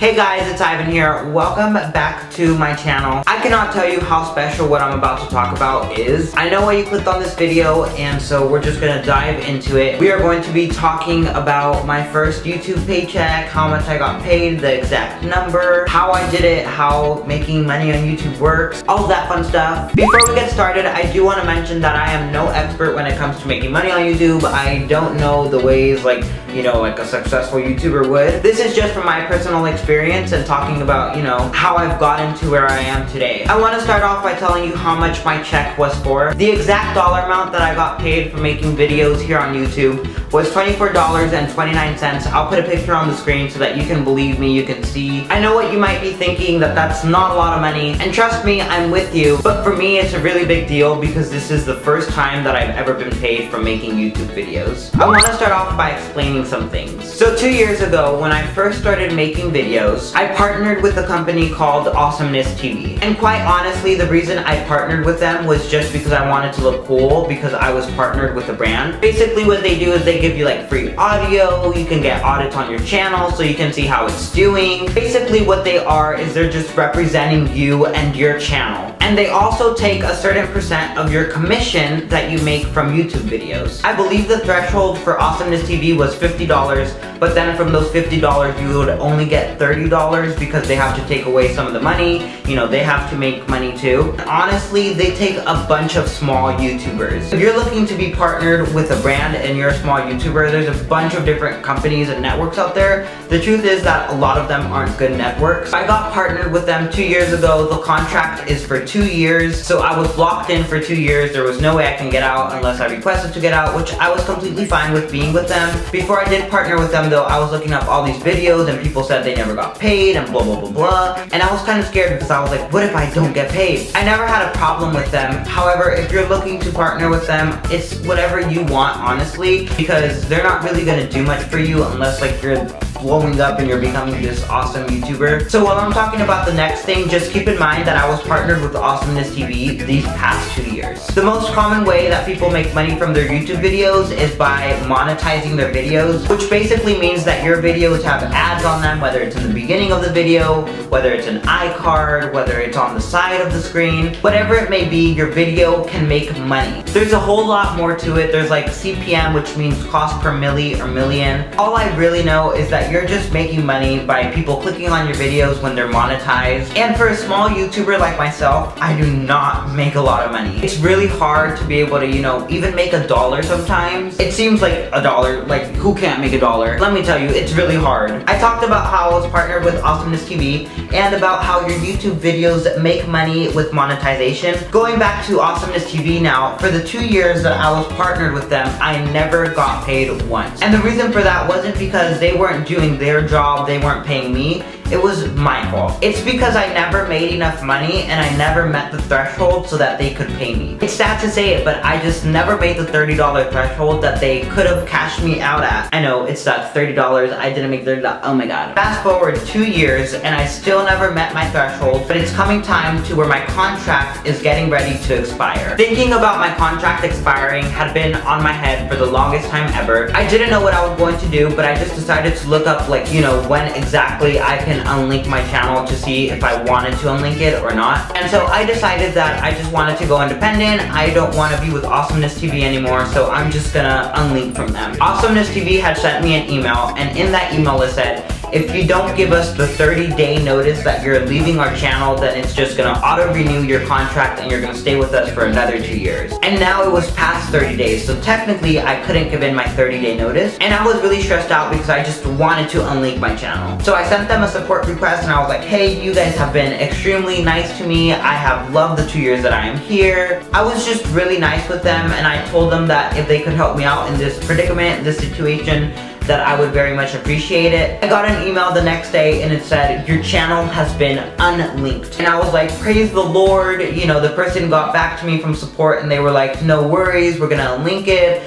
Hey guys, it's Ivan here. Welcome back to my channel. I cannot tell you how special what I'm about to talk about is. I know why you clicked on this video, and so we're just gonna dive into it. We are going to be talking about my first YouTube paycheck, how much I got paid, the exact number, how I did it, how making money on YouTube works, all of that fun stuff. Before we get started, I do want to mention that I am no expert when it comes to making money on YouTube. I don't know the ways like a successful YouTuber would. This is just from my personal experience and talking about, how I've gotten to where I am today. I want to start off by telling you how much my check was for. The exact dollar amount that I got paid for making videos here on YouTube was $24.29. I'll put a picture on the screen so that you can believe me, you can see. I know what you might be thinking, that that's not a lot of money, and trust me, I'm with you, but for me it's a really big deal because this is the first time that I've ever been paid for making YouTube videos. I want to start off by explaining some things. So 2 years ago, when I first started making videos, I partnered with a company called Awesomeness TV. And quite honestly, the reason I partnered with them was just because I wanted to look cool because I was partnered with a brand. Basically what they do is they give you like free audio, you can get audits on your channel so you can see how it's doing. Basically what they are is they're just representing you and your channel. And they also take a certain percent of your commission that you make from YouTube videos. I believe the threshold for Awesomeness TV was $50, but then from those $50 you would only get $30 because they have to take away some of the money. They have to make money too. Honestly, they take a bunch of small YouTubers. If you're looking to be partnered with a brand and you're a small YouTuber, there's a bunch of different companies and networks out there. The truth is that a lot of them aren't good networks. I got partnered with them 2 years ago. The contract is for 2 years, so I was locked in for 2 years. There was no way I can get out unless I requested to get out, which I was completely fine with being with them. Before I did partner with them though, I was looking up all these videos and people said they never got paid and blah blah blah blah, and I was kind of scared because I was like, what if I don't get paid? I never had a problem with them. However, if you're looking to partner with them, it's whatever you want, honestly, because they're not really gonna do much for you unless like you're blowing up and you're becoming this awesome YouTuber. So while I'm talking about the next thing, just keep in mind that I was partnered with Awesomeness TV these past 2 years. The most common way that people make money from their YouTube videos is by monetizing their videos, which basically means that your videos have ads on them, whether it's in the beginning of the video, whether it's an iCard, whether it's on the side of the screen, whatever it may be, your video can make money. There's a whole lot more to it. There's like CPM, which means cost per milli or million. All I really know is that you're just making money by people clicking on your videos when they're monetized. And for a small YouTuber like myself, I do not make a lot of money. It's really hard to be able to, even make $1 sometimes. It seems like $1, like who can't make $1? Let me tell you, it's really hard. I talked about how I was partnered with Awesomeness TV and about how your YouTube videos make money with monetization. Going back to Awesomeness TV now, for the 2 years that I was partnered with them, I never got paid once. And the reason for that wasn't because they weren't doing their job, they weren't paying me. It was my fault. It's because I never made enough money and I never met the threshold so that they could pay me. It's sad to say it, but I just never made the $30 threshold that they could have cashed me out at. I know, it's that $30, I didn't make $30, oh my god. Fast forward 2 years and I still never met my threshold, but it's coming time to where my contract is getting ready to expire. Thinking about my contract expiring had been on my head for the longest time ever. I didn't know what I was going to do, but I just decided to look up when exactly I can unlink my channel to see if I wanted to unlink it or not. And so I decided that I just wanted to go independent. I don't want to be with Awesomeness TV anymore, so I'm just gonna unlink from them. Awesomeness TV had sent me an email, and in that email it said, if you don't give us the 30-day notice that you're leaving our channel, then it's just gonna auto-renew your contract and you're gonna stay with us for another 2 years. And now it was past 30 days, so technically I couldn't give in my 30-day notice. And I was really stressed out because I just wanted to unlink my channel. So I sent them a support request and I was like, hey, you guys have been extremely nice to me. I have loved the 2 years that I am here. I was just really nice with them, and I told them that if they could help me out in this predicament, this situation, that I would very much appreciate it. I got an email the next day and it said, your channel has been unlinked. And I was like, praise the Lord. The person got back to me from support and they were like, no worries, we're gonna unlink it.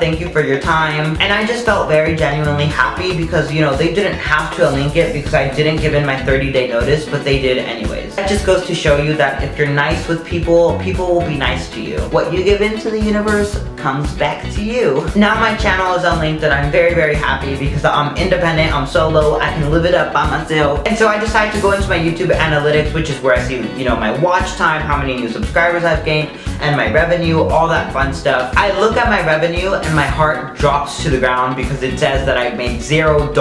Thank you for your time. And I just felt very genuinely happy because, they didn't have to unlink it because I didn't give in my 30-day notice, but they did anyways. is. That just goes to show you that if you're nice with people, people will be nice to you. What you give into the universe comes back to you. Now my channel is unlinked and I'm very, very happy because I'm independent, I'm solo, I can live it up by myself. And so I decided to go into my YouTube analytics, which is where I see, you know, my watch time, how many new subscribers I've gained, and my revenue, all that fun stuff. I look at my revenue and my heart drops to the ground because it says that I've made $0.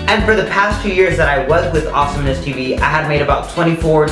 And for the past 2 years that I was with Awesomeness TV, I had made about $24.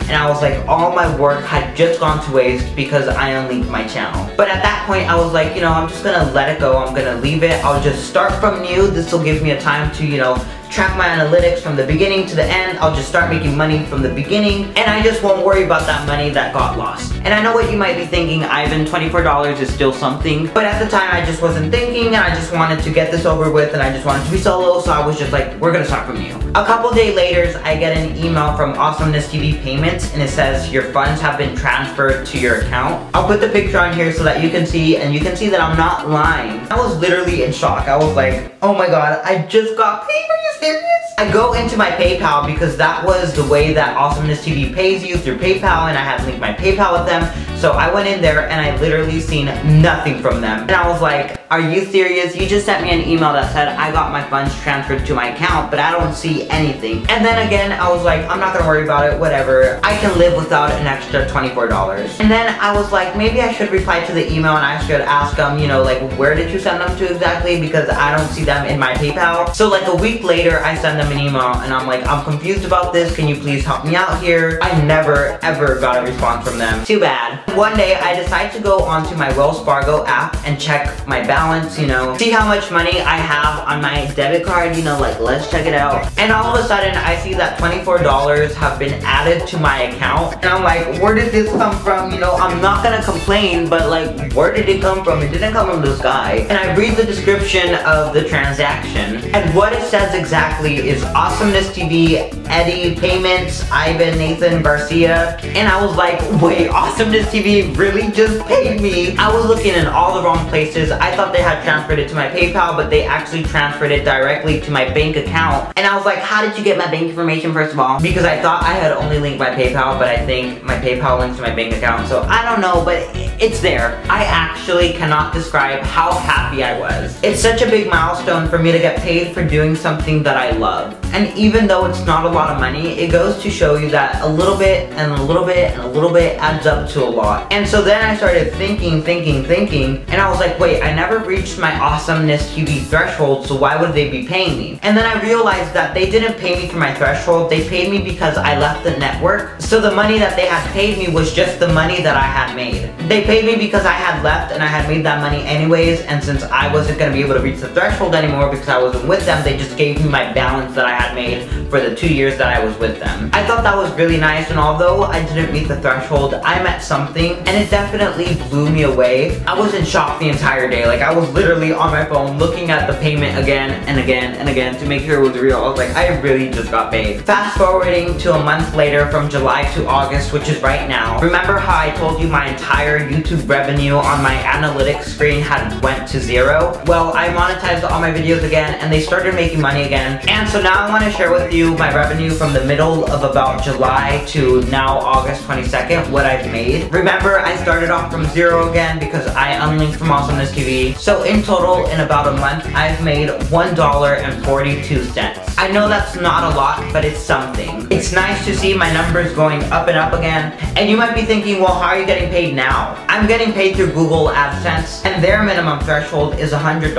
And I was like, all my work had just gone to waste because I unlinked my channel. But at that point, I was like, you know, I'm just gonna let it go. I'm gonna leave it. I'll just start from new. This will give me a time to, you know, track my analytics from the beginning to the end. I'll just start making money from the beginning, and I just won't worry about that money that got lost. And I know what you might be thinking, Ivan, $24 is still something. But at the time, I just wasn't thinking, and I just wanted to get this over with, and I just wanted to be solo, so I was just like, we're gonna start from new. A couple days later, I get an email from Awesomeness TV Payments, and it says, your funds have been transferred to your account. I'll put the picture on here so that you can see, and you can see that I'm not lying. I was literally in shock. I was like, oh my god, I just got paid. Are you serious? I go into my PayPal because that was the way that Awesomeness TV pays you, through PayPal, and I had linked my PayPal with them. So I went in there and I literally seen nothing from them. And I was like, are you serious? You just sent me an email that said I got my funds transferred to my account, but I don't see anything. And then again, I was like, I'm not gonna worry about it, whatever. I can live without an extra $24. And then I was like, maybe I should reply to the email and I should ask them, you know, like, where did you send them to exactly? Because I don't see them in my PayPal. So like a week later, I send them an email and I'm like, I'm confused about this. Can you please help me out here? I never, ever got a response from them. Too bad. One day, I decided to go onto my Wells Fargo app and check my balance, you know, see how much money I have on my debit card, you know, like, let's check it out. And all of a sudden, I see that $24 have been added to my account. And I'm like, where did this come from? You know, I'm not gonna complain, but like, where did it come from? It didn't come from the sky. And I read the description of the transaction. And what it says exactly is Awesomeness TV, Eddie, Payments, Ivan, Nathan, Garcia. And I was like, wait, Awesomeness TV really just paid me. I was looking in all the wrong places. I thought they had transferred it to my PayPal, but they actually transferred it directly to my bank account. And I was like, how did you get my bank information, first of all? Because I thought I had only linked my PayPal, but I think my PayPal links to my bank account. So I don't know, but it's there. I actually cannot describe how happy I was. It's such a big milestone for me to get paid for doing something that I love. And even though it's not a lot of money, it goes to show you that a little bit and a little bit and a little bit adds up to a lot. And so then I started thinking, and I was like, wait, I never reached my Awesomeness TV threshold, so why would they be paying me? And then I realized that they didn't pay me for my threshold, they paid me because I left the network. So the money that they had paid me was just the money that I had made. They paid me because I had left and I had made that money anyways, and since I wasn't gonna be able to reach the threshold anymore because I wasn't with them, they just gave me my balance that I had made for the 2 years that I was with them. I thought that was really nice, and although I didn't meet the threshold, I met something, and it definitely blew me away. I was in shock the entire day. Like, I was literally on my phone looking at the payment again and again and again to make sure it was real. I was like, I really just got paid. Fast forwarding to a month later, from July to August, which is right now. Remember how I told you my entire YouTube revenue on my analytics screen had went to 0? Well, I monetized all my videos again and they started making money again. And so now I want to share with you my revenue from the middle of about July to now August 22nd, what I've made. Remember, I started off from 0 again because I unlinked from Awesomeness TV. So in total, in about a month, I've made $1.42. I know that's not a lot, but it's something. It's nice to see my numbers going up and up again. And you might be thinking, well, how are you getting paid now? I'm getting paid through Google AdSense, and their minimum threshold is $100.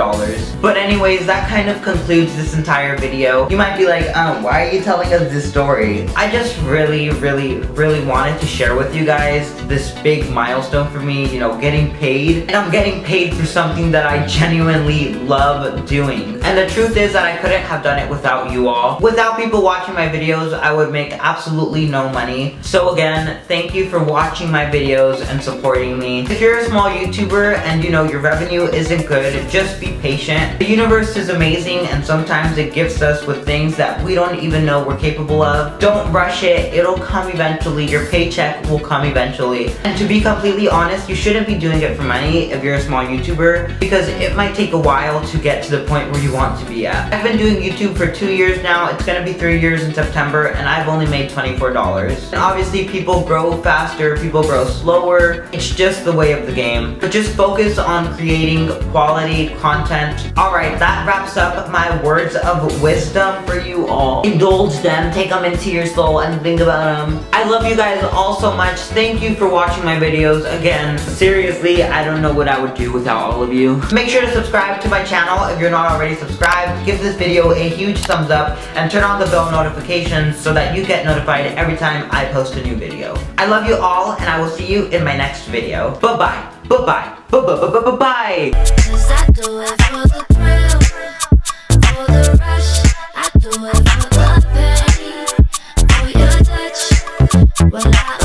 But anyways, that kind of concludes this entire video. You might be like, why are you telling us this story? I just really wanted to share with you guys this big milestone for me, you know, getting paid. And I'm getting paid for something that I genuinely love doing. And the truth is that I couldn't have done it without you all. Without people watching my videos, I would make absolutely no money. So again, thank you for watching my videos and supporting me. If you're a small YouTuber and you know your revenue isn't good, just be patient. The universe is amazing, and sometimes it gifts us with things that we don't even know we're capable of. Don't rush it, it'll come eventually. Your paycheck will come eventually. And to be completely honest, you shouldn't be doing it for money if you're a small YouTuber, because it might take a while to get to the point where you want to be at. I've been doing YouTube for 2 years now. It's gonna be 3 years in September, and I've only made $24. And obviously people grow faster, people grow slower. It's just the way of the game. But just focus on creating quality content. Alright, that wraps up my words of wisdom for you all. Indulge them, take them into your soul, and think about them. I love you guys all so much. Thank you for watching my videos. Again, seriously, I don't know what I would do without all of you. Make sure to subscribe to my channel if you're not already subscribed. Give this video a huge thumbs up and turn on the bell notifications so that you get notified every time I post a new video. I love you all, and I will see you in my next video. Bye-bye. Bye-bye. Bye-bye. 'Cause I do it for the thrill, for the rush. I do it for the pain, for your touch. Well,